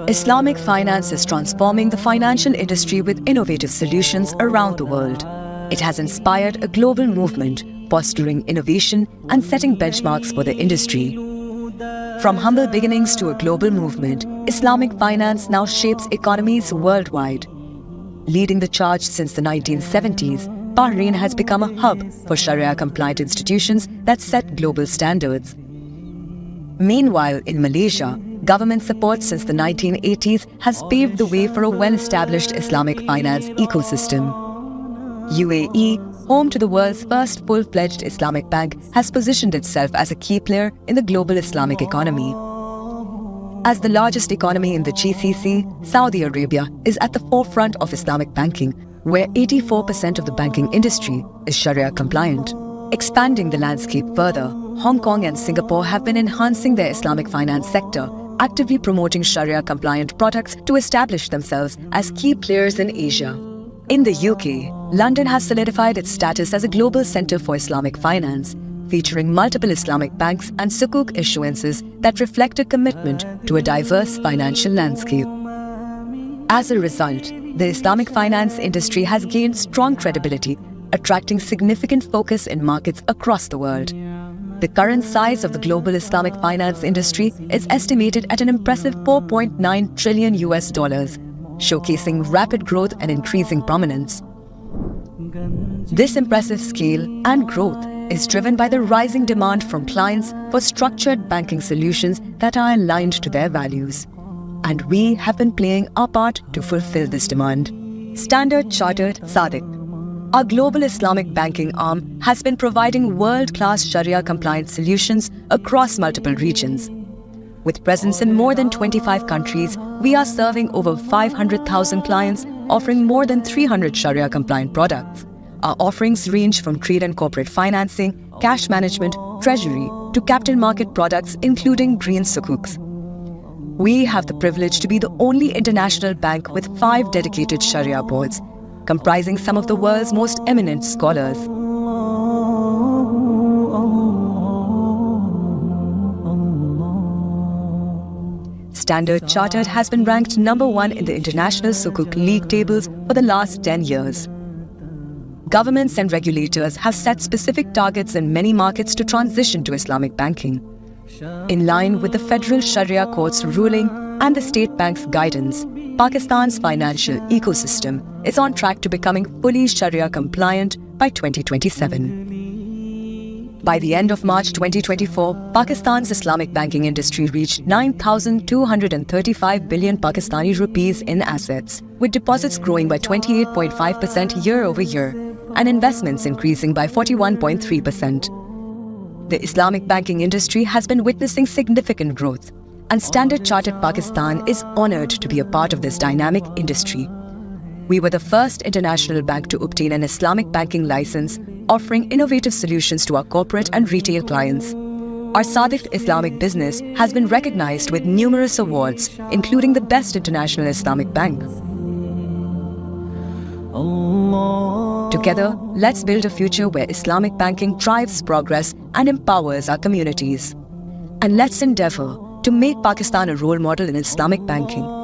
Islamic finance is transforming the financial industry with innovative solutions around the world. It has inspired a global movement, fostering innovation and setting benchmarks for the industry. From humble beginnings to a global movement, Islamic finance now shapes economies worldwide. Leading the charge since the 1970s, Bahrain has become a hub for Sharia-compliant institutions that set global standards. Meanwhile, in Malaysia, government support since the 1980s has paved the way for a well-established Islamic finance ecosystem. UAE, home to the world's first full-fledged Islamic bank, has positioned itself as a key player in the global Islamic economy. As the largest economy in the GCC, Saudi Arabia is at the forefront of Islamic banking, where 84% of the banking industry is Sharia compliant. Expanding the landscape further, Hong Kong and Singapore have been enhancing their Islamic finance sector, actively promoting Sharia-compliant products to establish themselves as key players in Asia. In the UK, London has solidified its status as a global centre for Islamic finance, featuring multiple Islamic banks and sukuk issuances that reflect a commitment to a diverse financial landscape. As a result, the Islamic finance industry has gained strong credibility, attracting significant focus in markets across the world. The current size of the global Islamic finance industry is estimated at an impressive $4.9 trillion, showcasing rapid growth and increasing prominence. This impressive scale and growth is driven by the rising demand from clients for structured banking solutions that are aligned to their values. And we have been playing our part to fulfill this demand. Standard Chartered SADC, our global Islamic banking arm, has been providing world-class Sharia-compliant solutions across multiple regions. With presence in more than 25 countries, we are serving over 500,000 clients, offering more than 300 Sharia-compliant products. Our offerings range from trade and corporate financing, cash management, treasury, to capital market products, including green sukuks. We have the privilege to be the only international bank with 5 dedicated Sharia boards, comprising some of the world's most eminent scholars. Standard Chartered has been ranked number 1 in the International Sukuk League tables for the last 10 years. Governments and regulators have set specific targets in many markets to transition to Islamic banking. In line with the Federal Sharia Court's ruling and the State Bank's guidance, Pakistan's financial ecosystem is on track to becoming fully Sharia compliant by 2027. By the end of March 2024, Pakistan's Islamic banking industry reached 9,235 billion Pakistani rupees in assets, with deposits growing by 28.5% year-over-year and investments increasing by 41.3%. The Islamic banking industry has been witnessing significant growth, and Standard Chartered Pakistan is honored to be a part of this dynamic industry. We were the first international bank to obtain an Islamic banking license, offering innovative solutions to our corporate and retail clients. Our SADC Islamic business has been recognized with numerous awards, including the Best International Islamic Bank. Together, let's build a future where Islamic banking drives progress and empowers our communities. And let's endeavor to make Pakistan a role model in Islamic banking.